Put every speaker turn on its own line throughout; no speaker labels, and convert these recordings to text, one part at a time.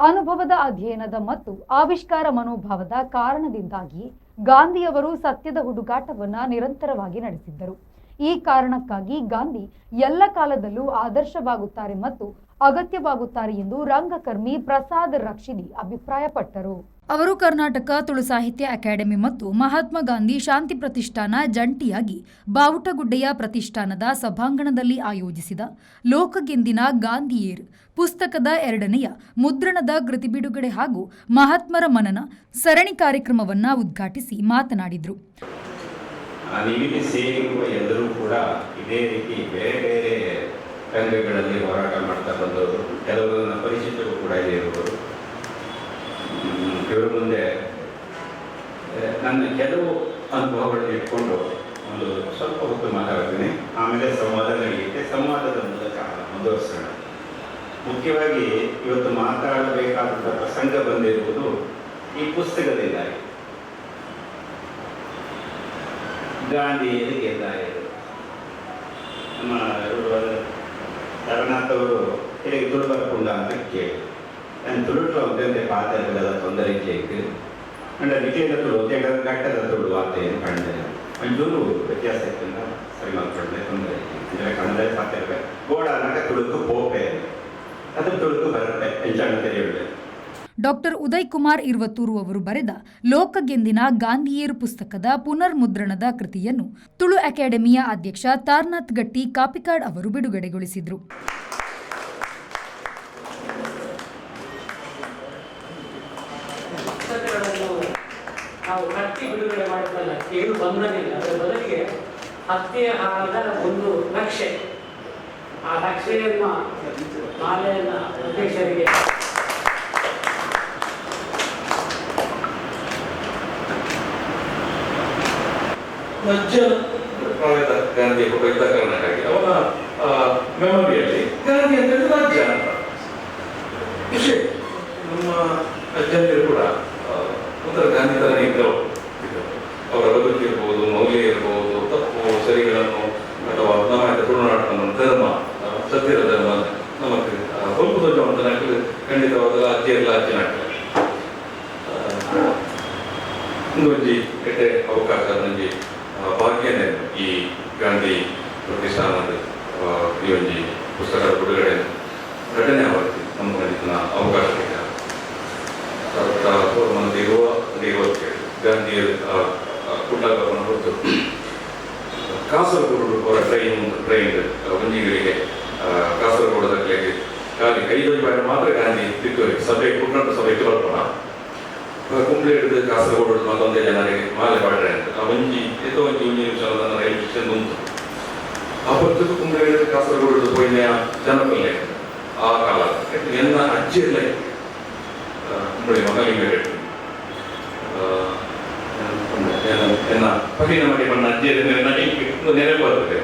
ಅನುಭವದ ಅಧ್ಯಯನದ ಮತ್ತು ಆವಿಷ್ಕಾರ ಮನೋಭಾವದ ಕಾರಣದಿಂದಾಗಿ ಗಾಂಧಿಯವರು ಸತ್ಯದ ಹುಡುಕಾಟವನ್ನು ನಿರಂತರವಾಗಿ ನಡೆಸಿದ್ದರು. ಈ ಕಾರಣಕ್ಕಾಗಿ ಗಾಂಧಿ ಎಲ್ಲ ಕಾಲದಲ್ಲೂ ಆದರ್ಶವಾಗುತ್ತಾರೆ ಮತ್ತು ಅಗತ್ಯವಾಗುತ್ತಾರೆ ಎಂದು ರಂಗಕರ್ಮಿ ಪ್ರಸಾದ್ ರಕ್ಷಿಡಿ ಅಭಿಪ್ರಾಯಪಟ್ಟರು. ಅವರು ಕರ್ನಾಟಕ ತುಳು ಸಾಹಿತ್ಯ ಅಕಾಡೆಮಿ ಮತ್ತು ಮಹಾತ್ಮ ಗಾಂಧಿ ಶಾಂತಿ ಪ್ರತಿಷ್ಠಾನ ಜಂಟಿಯಾಗಿ ಬಾವುಟಗುಡ್ಡೆಯ ಪ್ರತಿಷ್ಠಾನದ ಸಭಾಂಗಣದಲ್ಲಿ ಆಯೋಜಿಸಿದ ಲೋಕಗೆಂದಿನ ಗಾಂಧಿಯೇರ್ ಪುಸ್ತಕದ 2ನೇ ಮುದ್ರಣದ ಕೃತಿ ಬಿಡುಗಡೆ ಹಾಗೂ ಮಹಾತ್ಮರ ಮನನ ಸರಣಿ ಕಾರ್ಯಕ್ರಮವನ್ನು ಉದ್ಘಾಟಿಸಿ ಮಾತನಾಡಿದರು.
ನಿಮಗೆ ಸೇರಿರುವ ಎಲ್ಲರೂ ಕೂಡ ಇದೇ ರೀತಿ ಬೇರೆ ಬೇರೆ ರಂಗಗಳಲ್ಲಿ ಹೋರಾಟ ಮಾಡ್ತಾ ಬಂದವರು, ಕೆಲವರು ನನ್ನ ಪರಿಚಿತರು ಕೂಡ ಇಲ್ಲಿ ಇರುವರು. ಇವರ ಮುಂದೆ ನನ್ನ ಕೆಲವು ಅನುಭವಗಳನ್ನು ಇಟ್ಕೊಂಡು ಒಂದು ಸ್ವಲ್ಪ ಹೊತ್ತು ಮಾತಾಡ್ತೀನಿ. ಆಮೇಲೆ ಸಂವಾದ ನಡೆಯುತ್ತೆ. ಸಂವಾದದ ಮೂಲಕ ಮುಂದುವರಿಸೋಣ. ಮುಖ್ಯವಾಗಿ ಇವತ್ತು ಮಾತಾಡಬೇಕಾದಂಥ ಪ್ರಸಂಗ ಬಂದಿರುವುದು ಈ ಪುಸ್ತಕದಿಂದಾಗಿ. ಗಾಂಧಿಯರು ಗೆದ್ದಾಯರು. ನಮ್ಮ ತರನಾಥ್ ಅವರು ಹೇಗೆ ತುಳು ಬರ್ಕೊಂಡ ಅಂತ ಕೇಳಿ ನಾನು ತುಳುಟು ಅಂತೆ ಪಾತ್ರಗಳೆಲ್ಲ ತೊಂದರೆ ಕೇಳಿದ್ದು ಅಂಡ ವಿಜಯದ ತುಳು ಘಟ್ಟದ ತುಳು ವಾರ್ತೆಯನ್ನು ಕಂಡೆ ಒಂಚೂರು ವ್ಯತ್ಯಾಸ ಇತ್ತಂತ ಸರಿ ಮಾಡ್ಕೊಂಡೆ. ತೊಂದರೆ ಅಂದರೆ ಕನ್ನಡ ಪಾತ್ರ ಗೋಡ ಅನ್ನಕ ತುಳುಕು ಪೋಪೆ ಅದು ತುಳುಕು ಬರುತ್ತೆ ಹೆಚ್ಚಾಣ ತೆರೆಯುತ್ತೆ.
ಡಾಕ್ಟರ್ ಉದಯ್ ಕುಮಾರ್ ಇರ್ವತ್ತೂರು ಅವರು ಬರೆದ ಲೋಕಗೆಂದಿನ ಗಾಂಧಿಯೇರು ಪುಸ್ತಕದ ಪುನರ್ಮುದ್ರಣದ ಕೃತಿಯನ್ನು ತುಳು ಅಕಾಡೆಮಿಯ ಅಧ್ಯಕ್ಷ ತಾರ್ನಾಥ್ ಗಟ್ಟಿ ಕಾಪಿಕಾಡ್ ಅವರು ಬಿಡುಗಡೆಗೊಳಿಸಿದರು.
ನಾವು ಕಟ್ಟಿ ಬಿಡುಗಡೆ ಮಾಡಿದ್ದಲ್ಲ, ಕೇಳು ಬಂಧನಿಲ್ಲ. ಅದರ ಬದಲಿಗೆ ಹತ್ಯೆ ಆದ ಒಂದು ನಕ್ಷೆ, ಆ ನಕ್ಷೆಯನ್ನು ಮಾಲೆಯನ್ನು ಅಧ್ಯಕ್ಷರಿಗೆ
ಗಾಂಧಿ ಇದ್ದ ಕಾರಣಕ್ಕಾಗಿ ಅವನ ಮೆಮೊರಿಯಲ್ಲಿ ಗಾಂಧಿ ಅಂತ ರಾಜ್ಯ ಅಂತ ವಿಷಯ. ನಮ್ಮ ಅಜ್ಜಂದಿರು ಕೂಡ ಒಂಥರ ಗಾಂಧಿ ಥರನೇ ಇದ್ದವರು. ಅವರ ಬದುಕು ಇರ್ಬೋದು, ಮೌಲ್ಯ ಇರ್ಬೋದು, ತಪ್ಪು ಸರಿಗಳನ್ನು ಅಥವಾ ನಮ್ಮ ತುಳುನಾಡಿನ ಧರ್ಮ, ಸತ್ಯದ ಧರ್ಮ ನಮಗೆ ಹೊಲ್ಪು ಧ್ವಜವಂತ ನಾಟಕ ಖಂಡಿತವಾದ ಅಜ್ಜಿಯಲ್ಲ ಅಜ್ಜಿನ ಒಂದೊಂಜಿ ಕೆಟ್ಟ ಅವಕಾಶ ನಂಜಿ ಭಾಗ್ಯನೇ ಈ ಗಾಂಧಿ ಪ್ರತಿಷ್ಠಾನದ ಈ ಒಂಜಿ ಪುಸ್ತಕದ ಬಿಡುಗಡೆ ಘಟನೆ ಆವತ್ತಿ ನಮ್ಮ ಖಂಡಿತ ಅವಕಾಶ ಇದೆ. ಇರುವ 27 ಗಾಂಧಿಯ ಕುಂಡಾಗವನ್ನು ಹೊರತು ಕಾಸರಗೋಡು ಅವರ ಟ್ರೈನ್ ಒಂಜಿಗರಿಗೆ ಕಾಸರಗೋಡದಲ್ಲಿ ಖಾಲಿ 5 ರೂಪಾಯಿ ಮಾತ್ರ ಗಾಂಧಿ ತಿತ್ತೂರಿ ಸಭೆ ಕುಟುಂಬ ಸಭೆಗೆ ಬರ್ಬೋಣ ಕುಂಬ್ಳೆ ಹಿಡಿದು ಕಾಸರಗೋಡು ಮತ್ತೊಂದೇ ಜನರಿಗೆ ಮಾಲೆ ಪಾಡ್ರೆ ಅಂತ ಒಂಜಿ ಎತ್ತೋ ಒಂಜಿ ನಿಮಿಷದ ರೈಲ್ವೆ ಸ್ಟೇಷನ್ ಉಂಟು. ಆ ಪುಸ್ತಕ ಕುಂಬ್ಳೆ ಹಿಡಿದು ಕಾಸರಗೋಡು ಪೋಯಿನ ಜನಪಲ್ಲೆ ಆ ಕಾಲ ಎನ್ನ ಅಜ್ಜಿಯಲ್ಲೇ ಕುಂಬಳಿ ಮಗಲಿಂಗ ಎನ್ನ ಪಗಿನ ಮಡಿ ಬಣ್ಣ ಅಜ್ಜಿಯಲ್ಲಿ ನೆನಪು ಬರ್ತದೆ.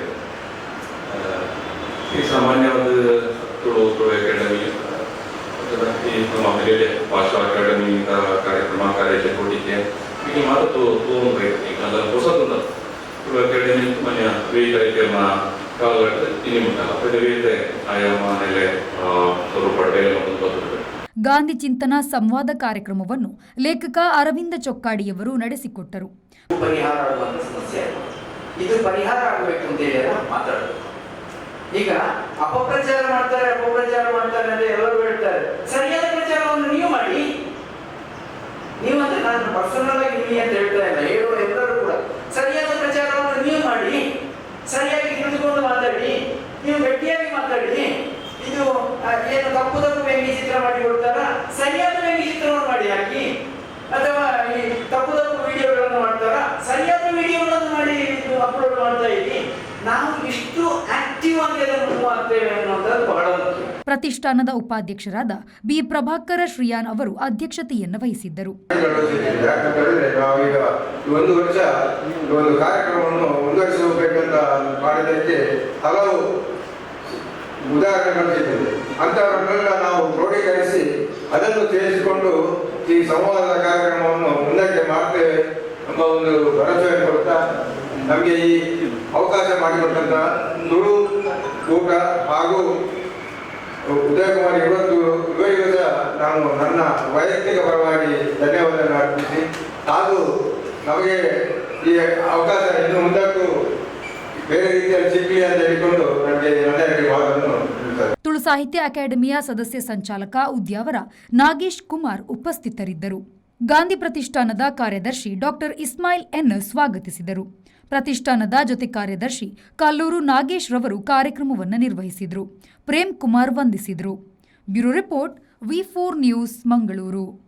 ಈ ಸಾಮಾನ್ಯವಾದ ತುಳು ಅಕಾಡೆಮಿ ನಮ್ಮ ಬೆಲೆ ಭಾಷಾ ಅಕಾಡೆಮಿ ಕಾರ್ಯಕ್ರಮ ಕಾರ್ಯಚಟುವಟಿಕೆ ಈಗ ಮಾತು ಈಗ ಹೊಸದೊಂದು ತುಳು ಅಕಾಡೆಮಿ ಮನೆಯ ವೇದಿಕೆಯನ್ನ ಕಾಲಘಟ್ಟದ ಇನ್ನಿಮುಟ್ಟಲ್ಲ ವೇದಿಕೆ ಆಯಾಮ ನೆಲೆ ಸ್ವರೂಪ ಬರ್ತದೆ.
ಗಾಂಧಿ ಚಿಂತನ ಸಂವಾದ ಕಾರ್ಯಕ್ರಮವನ್ನು ಲೇಖಕ ಅರವಿಂದ ಚೊಕ್ಕಾಡಿಯವರು ನಡೆಸಿಕೊಟ್ಟರು.
ಪರಿಹಾರ ಆಗುವಂತ ಸಮಸ್ಯೆ ಇದು ಪರಿಹಾರ ಆಗಬೇಕು ಅಂತ ಹೇಳಿ ಮಾತಾಡೋದು. ಈಗ ಅಪಪ್ರಚಾರ ಮಾಡ್ತಾರೆ ಅಂತ ಎಲ್ಲರೂ ಹೇಳ್ತಾರೆ. ಸರಿಯಾದ ಪ್ರಚಾರವನ್ನು ನೀವು ಮಾಡಿ. ನೀವಂದ್ರೆ ನಾನು ಪರ್ಸನಲ್ ಆಗಿ ನಿಮಗೆ ಅಂತ ಹೇಳ್ತಾ ಇಲ್ಲ, ಹೇಳುವ ಎಲ್ಲರೂ ಕೂಡ ಸರಿಯಾದ ಪ್ರಚಾರವನ್ನು ನೀವು ಮಾಡಿ. ಸರಿಯಾಗಿ ತಿಳಿದುಕೊಂಡು ಮಾತಾಡಿ, ನೀವು ಗಟ್ಟಿಯಾಗಿ ಮಾತಾಡಿ. ಇದು ಏನು ತಪ್ಪು ವ್ಯಂಗ್ಯ ಚಿತ್ರ ಮಾಡಿ ಕೊಡ್ತಾರ, ಸರಿಯಾದ ವ್ಯಂಗ್ಯ ಚಿತ್ರವನ್ನು ಮಾಡಿ ಹಾಕಿ. ಅಥವಾ ಈ ತಪ್ಪು ವಿಡಿಯೋಗಳನ್ನು ಮಾಡ್ತಾರ, ಸರಿಯಾದ ವಿಡಿಯೋಗಳನ್ನು ಮಾಡಿ ಅಪ್ಲೋಡ್ ಮಾಡ್ತಾ ಇದ್ದೀವಿ. ನಾವು ಇಷ್ಟು ಆಕ್ಟಿವ್ ಆಗಿ ಅದನ್ನು ಮಾಡ್ತೇವೆ ಅನ್ನೋದು ಬಹಳ ಮುಖ್ಯ.
ಪ್ರತಿಷ್ಠಾನದ ಉಪಾಧ್ಯಕ್ಷರಾದ ಬಿ ಪ್ರಭಾಕರ ಶ್ರೀಯಾನ್ ಅವರು ಅಧ್ಯಕ್ಷತೆಯನ್ನು ವಹಿಸಿದ್ದರು.
ನಾವೀಗ 1 ವರ್ಷ ಒಂದು ಕಾರ್ಯಕ್ರಮವನ್ನು ಮುಂದುವರಿಸಬೇಕಂತ ಮಾಡಿದ್ದಕ್ಕೆ ಹಲವು ಉದಾಹರಣೆಗಳು ಸಿಕ್ಕಿದೆ. ಅಂಥವರನ್ನೆಲ್ಲ ನಾವು ಕ್ರೋಢೀಕರಿಸಿ ಅದನ್ನು ಸೇರಿಸಿಕೊಂಡು ಈ ಸಂವಾದದ ಕಾರ್ಯಕ್ರಮವನ್ನು ಮುಂದಕ್ಕೆ ಮಾಡ್ತೇವೆ ಎಂಬ ಒಂದು ಭರವಸೆಯನ್ನು ಕೊಡ್ತಾ ನಮಗೆ ಈ ಅವಕಾಶ ಮಾಡಿಕೊಟ್ಟಂತ ತುಳು ಕೂಟ ಹಾಗೂ ಉದಯಕುಮಾರ್ ಇವರಿಗೂ ಸಹ ನಾನು ನನ್ನ ವೈಯಕ್ತಿಕ ಪರವಾಗಿ ಧನ್ಯವಾದವನ್ನು ಅರ್ಪಿಸಿ ಹಾಗೂ ನಮಗೆ ಈ ಅವಕಾಶ ಇನ್ನು ಮುಂದಕ್ಕೂ ಬೇರೆ ರೀತಿಯಲ್ಲಿ ಸಿಗಲಿ ಅಂತ ಹೇಳಿಕೊಂಡು ನನಗೆ ನನ್ನ ವಾದವನ್ನು ತಿಳಿಸುತ್ತಾರೆ.
ತುಳು ಸಾಹಿತ್ಯ ಅಕಾಡೆಮಿಯ ಸದಸ್ಯ ಸಂಚಾಲಕ ಉದ್ಯಾವರ ನಾಗೇಶ್ ಕುಮಾರ್ ಉಪಸ್ಥಿತರಿದ್ದರು. ಗಾಂಧಿ ಪ್ರತಿಷ್ಠಾನದ ಕಾರ್ಯದರ್ಶಿ ಡಾಕ್ಟರ್ ಇಸ್ಮಾಯಿಲ್ ಎನ್ ಸ್ವಾಗತಿಸಿದರು. ಪ್ರತಿಷ್ಠಾನದ ಜೊತೆ ಕಾರ್ಯದರ್ಶಿ ಕಲ್ಲೂರು ನಾಗೇಶ್ ರವರು ಕಾರ್ಯಕ್ರಮವನ್ನು ನಿರ್ವಹಿಸಿದರು. ಪ್ರೇಮ್ ಕುಮಾರ್ ವಂದಿಸಿದರು. Bureau report V4 news Mangaluru.